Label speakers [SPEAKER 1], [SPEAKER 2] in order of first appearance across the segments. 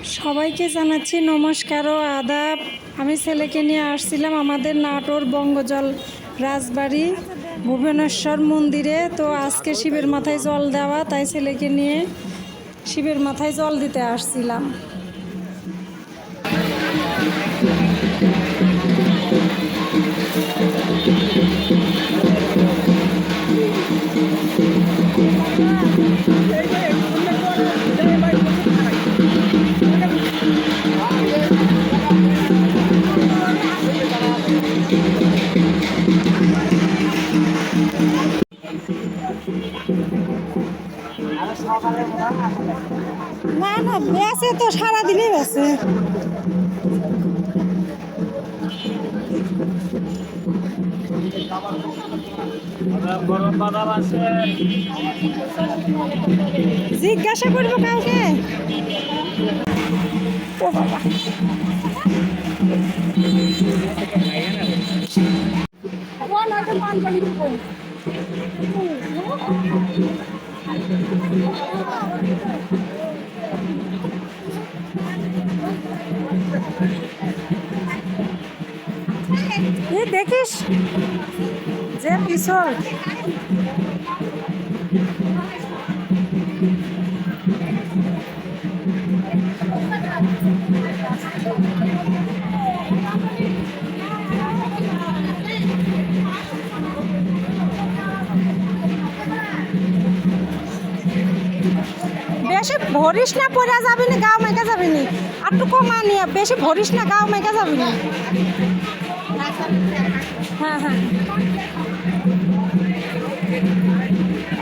[SPEAKER 1] সবাইকে জানাচ্ছি নমস্কার ও আদাব। আমি ছেলেকে নিয়ে আসছিলাম আমাদের নাটোর বঙ্গজল রাজবাড়ি ভুবনেশ্বর মন্দিরে। তো আজকে শিবের মাথায় জল দেওয়া, তাই ছেলেকে নিয়ে শিবের মাথায় জল দিতে আসছিলাম। না না, বেঁচে তো সারাদিনই বেঁচে। জিজ্ঞাসা করবো কাউকে? ও বাবা, দেখিস যে পিছল। বেশি ভরিস না, পড়া যাবি না, গাও মেকা যাবি না। আর একটু কমা নিয়ে, বেশি ভরিস না, গাও মেকা যাবি না। হ্যাঁ হ্যাঁ,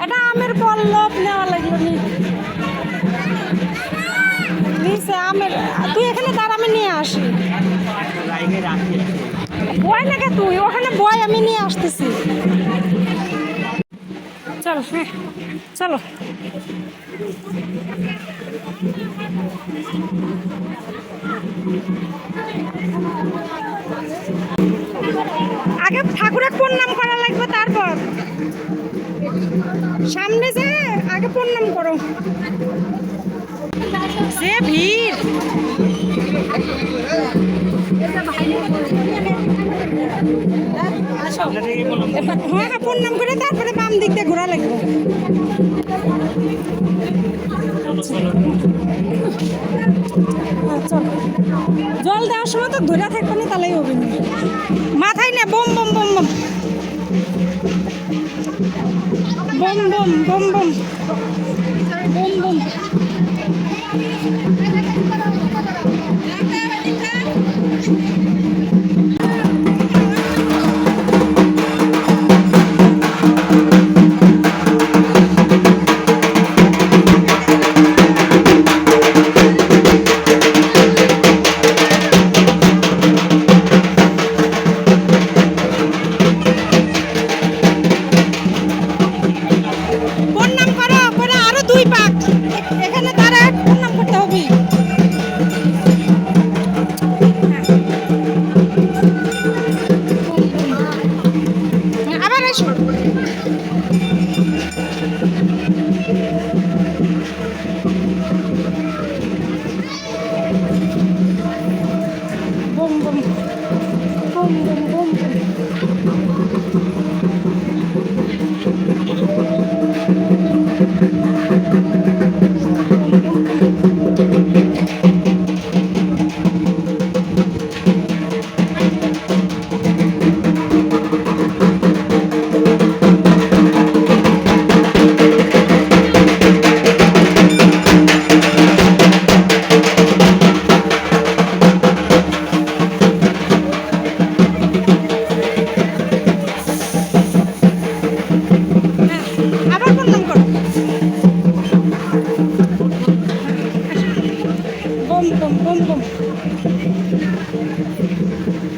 [SPEAKER 1] এটা আমের পল্লব নেওয়া লাগলো নিচে আমের। তুই এখানে তার আমি নিয়ে আসি। বয় নাকি তুই ওখানে বয়, আমি নিয়ে আসতেছি। চলো হ্যাঁ চলো। আগে ঠাকুরের প্রণাম করা লাগবে, তারপর সামনে যে আগে প্রণাম করো। যে ভিড়, হ্যাঁ প্রণাম করে তারপরে বাম দিক দিয়ে ঘোরা লাগবে। জল দেওয়ার সময় তো ধরে থাকবে না, তাহলেই হবে না। মাথায় নে বম বম বম বম বম বম বম বম বম বম।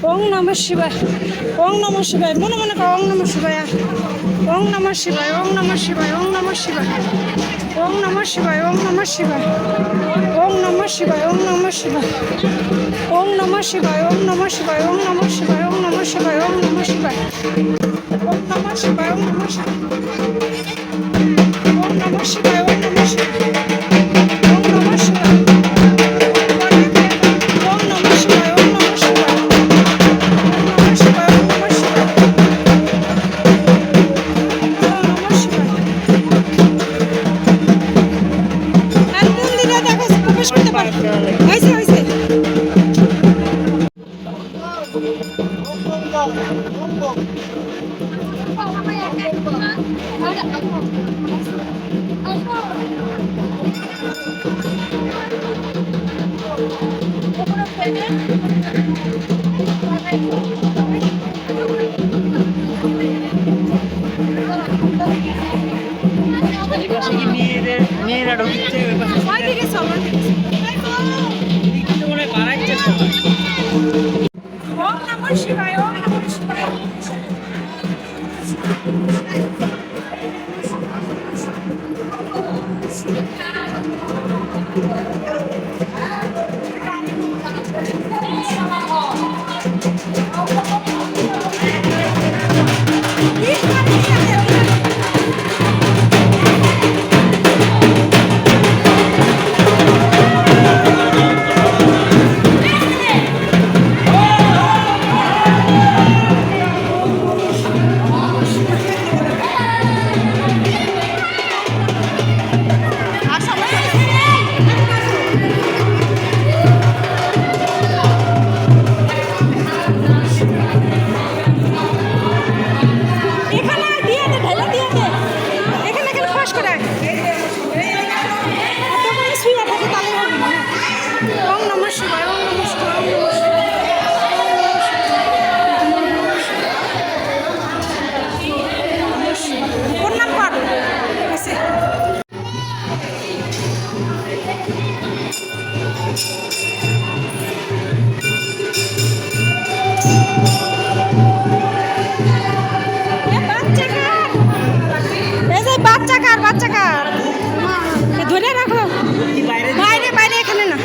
[SPEAKER 1] ওং নমঃ শিবায়, ওং নমঃ শিবায়, মনে মনে কর ওং নমঃ শিবায়, ওং নমঃ শিবায়, ওং নমঃ শিবায়, ওং নমঃ শিবায়, ওং নমঃ শিবায়, ওং নমঃ শিবায়, ওং নমঃ শিবায়, ওং নমঃ শিবায়, ওং নমঃ শিবায়, ওং নমঃ শিবায়, ওং নমঃ শিবায়, ওং নমঃ শিবায়, ওং নমঃ শিবায়, ওং নমঃ শিবায়, ওং নমঃ শিবায়, ওং নমঃ শিবায়, ওং নমঃ শিবায়, ওং নমঃ শিবায়। হয়েছে হয়েছে।
[SPEAKER 2] মেয়েরা ঢুকছে
[SPEAKER 1] ওইদিকে চলো।
[SPEAKER 2] বাড়াইছে সবাই।
[SPEAKER 1] ওম নমঃ শিবায়, ওম নমঃ শিবায়। এখানে দিয়ে দে, ঢেলে দিয়ে দে। এখানে এখানে ফাঁস করে আয়। এত করে শুয়ে থাকে তাহলে হবে না। ওম নমঃ শিবায়, ওম নমঃ শিবায়, ওম নমঃ শিবায়। ওর নাম পার হয়েছে। বাচ্চা কার ধরে রাখো। বাইরে বাইরে, এখানে না।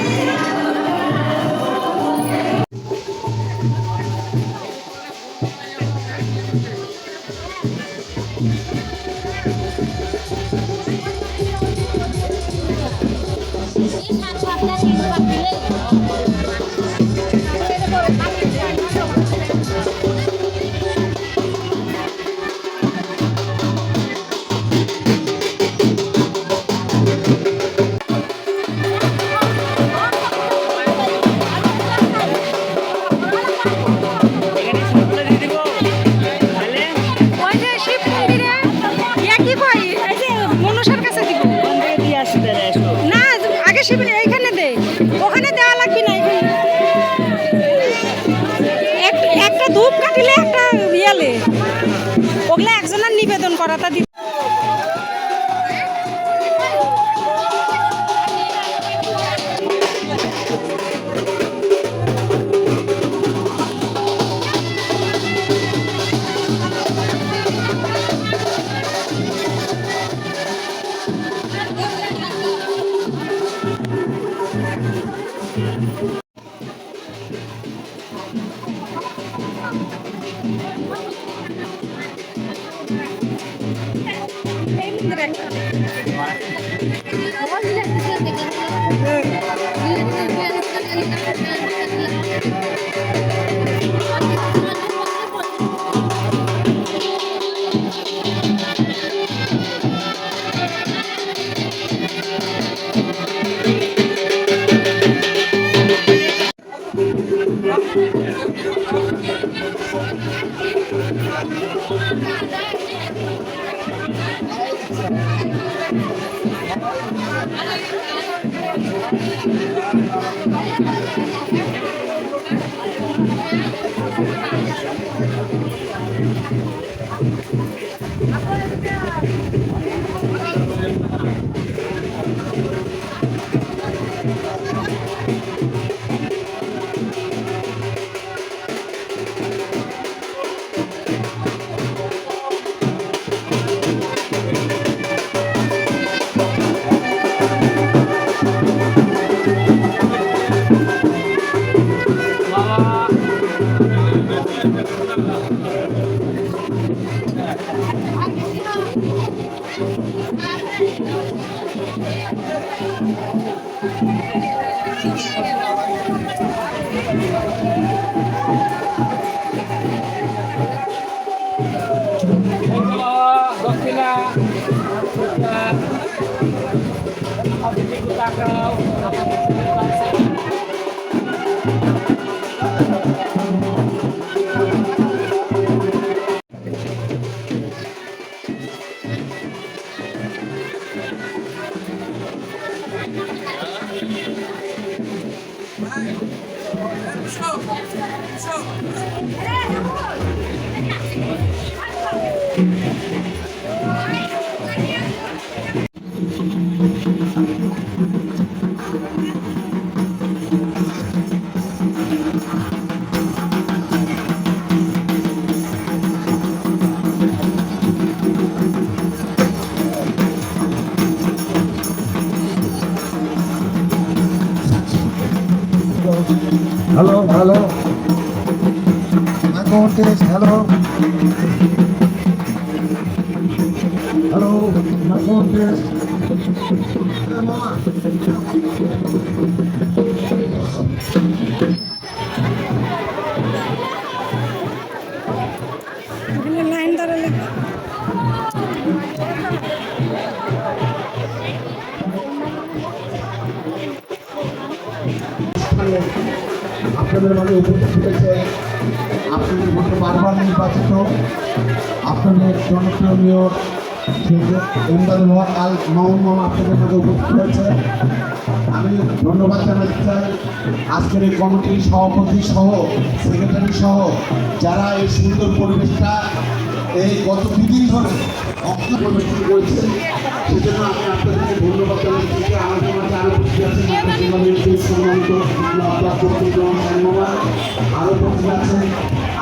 [SPEAKER 1] ওই যে শিব মন্দিরে একই কই, এই যে মনসার কাছে দিব না। আগে শিবের এইখানে দে, ওখানে দেওয়া লাগবে না। এখানে একটা ধূপ কাটিলে একটা ইয়ালে, ওগুলা একজনের নিবেদন করাটা দিব। এই মন্দিরে একটা
[SPEAKER 2] Takaw.
[SPEAKER 3] Hello, hello. My contest, hello. Hello, my contest.
[SPEAKER 1] এখানে লাইন দাঁড়ালে
[SPEAKER 3] আপনাদের মাঝে উপস্থিত হয়েছে আপনাদের মধ্যে বারবার নির্বাচিত আপনাদের জনপ্রিয় মেয়র এমদাদুল হক আল মামুন আপনাদের মাঝে উপস্থিত হয়েছে। আমি ধন্যবাদ জানাতে চাই আজকের এই কমিটির সভাপতি সহ সেক্রেটারি সহ যারা এই সুন্দর পরিবেশটা এই গত দুদিন ধরে অংশগ্রহণ করেছে, সেজন্য আমি আপনাদেরকে ধন্যবাদ জানাচ্ছি। আমাদের মাঝে আরো উপস্থিত আছেন সম্মানিত আরো উপস্থিত আছেন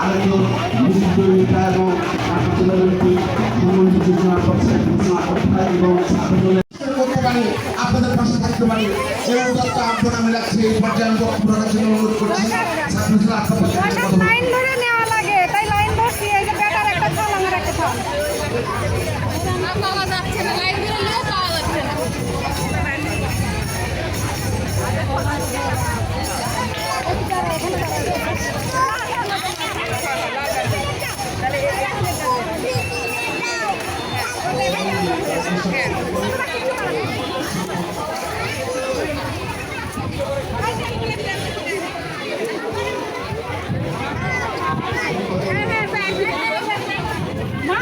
[SPEAKER 3] আরেকজন বিশিষ্ট নেতা এবং সম্মানিত এবং আপনাদের পাশে থাকতে পারি এই উদ্যোগটা আপনারা আমি রাখছি। এই পর্যায়ে আমি বক্তব্য রাখার জন্য অনুরোধ করছি। ছাত্রছাত্রীরা আপনাদের সাথে কথা বলুন।
[SPEAKER 1] লাইন ধরে নেওয়া লাগে, তাই লাইন ধরছি। এই যে ব্যাটার একটা থাল, আমার একটা থাল।
[SPEAKER 4] পাওয়া যাচ্ছে না, লাইন দিলেও পাওয়া যাচ্ছে না।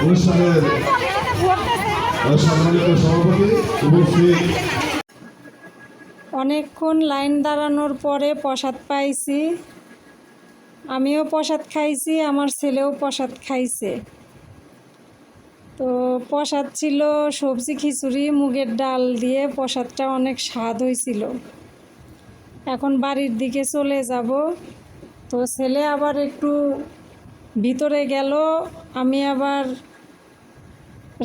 [SPEAKER 3] অনুষ্ঠানের সম্মানিত সভাপতি উপস্থিত
[SPEAKER 1] অনেকক্ষণ লাইন দাঁড়ানোর পরে প্রসাদ পাইছি। আমিও প্রসাদ খাইছি, আমার ছেলেও প্রসাদ খাইছে। তো প্রসাদ ছিল সবজি খিচুড়ি মুগের ডাল দিয়ে। প্রসাদটা অনেক স্বাদ হয়েছিল। এখন বাড়ির দিকে চলে যাব। তো ছেলে আবার একটু ভিতরে গেল, আমি আবার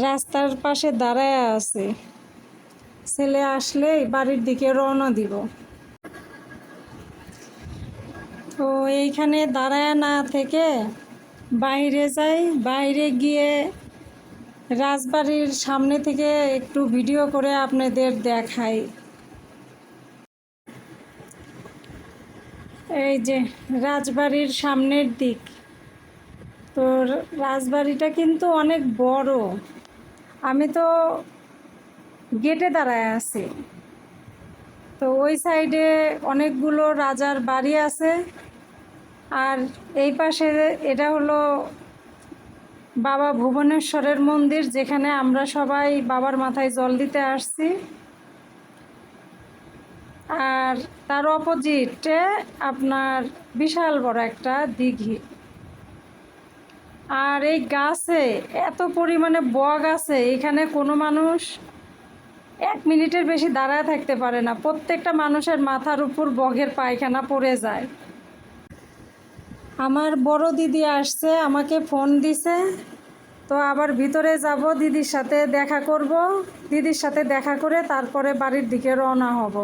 [SPEAKER 1] রাস্তার পাশে দাঁড়ায় আছি। ছেলে আসলেই বাড়ির দিকে রওনা দিব। তো এইখানে দাঁড়ায় না থেকে বাইরে যাই, বাইরে গিয়ে রাজবাড়ির সামনে থেকে একটু ভিডিও করে আপনাদের দেখাই। এই যে রাজবাড়ির সামনের দিক। তো রাজবাড়িটা কিন্তু অনেক বড়। আমি তো গেটে দাঁড়ায় আছি। তো ওই সাইডে অনেকগুলো রাজার বাড়ি আছে, আর এই পাশে এটা হলো বাবা ভুবনেশ্বরের মন্দির, যেখানে আমরা সবাই বাবার মাথায় জল দিতে আসছি। আর তার অপোজিটে আপনার বিশাল বড় একটা দিঘি। আর এই গাছে এত পরিমাণে বগ আছে, এখানে কোনো মানুষ 1 মিনিটের বেশি দাঁড়ায় থাকতে পারে না। প্রত্যেকটা মানুষের মাথার উপর বগের পায়খানা পড়ে যায়। আমার বড় দিদি আসছে, আমাকে ফোন দিছে। তো আবার ভিতরে যাব, দিদির সাথে দেখা করব। দিদির সাথে দেখা করে তারপরে বাড়ির দিকে রওনা হব।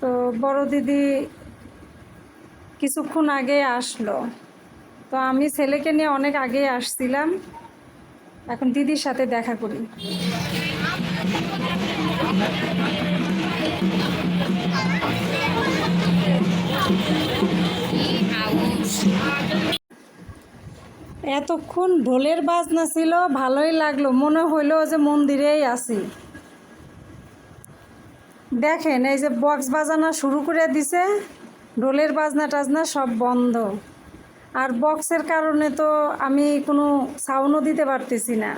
[SPEAKER 1] তো বড় দিদি কিছুক্ষণ আগে আসলো। তো আমি ছেলেকে নিয়ে অনেক আগে আসছিলাম। এখন দিদির সাথে দেখা করি। এতক্ষণ ঢোলের বাজনা ছিল, ভালোই লাগলো। মনে হইলো যে মন্দিরেই আছি। দেখেন এই যে বক্স বাজানো শুরু করে দিছে, ঢোলের বাজনা টাজনা সব বন্ধ। আর বক্সের কারণে তো আমি কোনো সাউন্ডও দিতে পারতেছি না।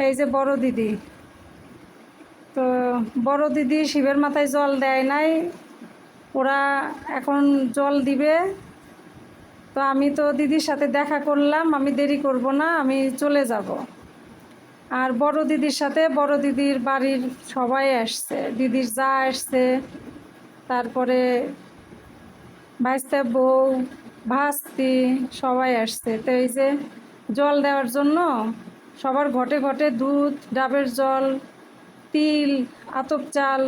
[SPEAKER 1] এই যে বড় দিদি, তো বড় দিদি শিবের মাথায় জল দেয় নাই, ওরা এখন জল দিবে। তো আমি তো দিদির সাথে দেখা করলাম, আমি দেরি করব না, আমি চলে যাব। আর বড় দিদির সাথে বড় দিদির বাড়ির সবাই আসছে, দিদির যা আসছে, তারপরে ভাইস্তে বউ, ভাস্তি সবাই আসছে। তো এই যে জল দেওয়ার জন্য সবার ঘটে ঘটে দুধ, ডাবের জল, তিল, আতপ চাল,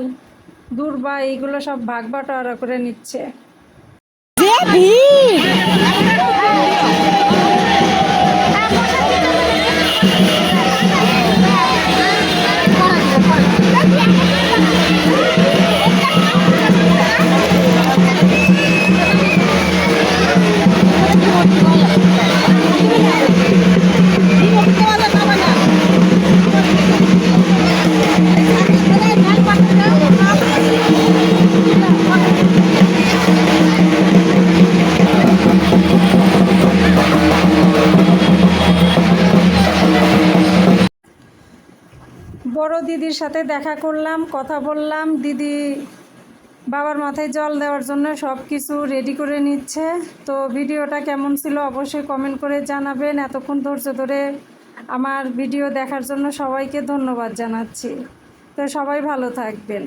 [SPEAKER 1] দূর্বা এইগুলো সব ভাগ বাটোয়ারা করে নিচ্ছে। বড় দিদির সাথে দেখা করলাম, কথা বললাম। দিদি বাবার মাথায় জল দেওয়ার জন্য সব কিছু রেডি করে নিচ্ছে। তো ভিডিওটা কেমন ছিল অবশ্যই কমেন্ট করে জানাবেন। এতক্ষণ ধৈর্য ধরে আমার ভিডিও দেখার জন্য সবাইকে ধন্যবাদ জানাচ্ছি। তো সবাই ভালো থাকবেন।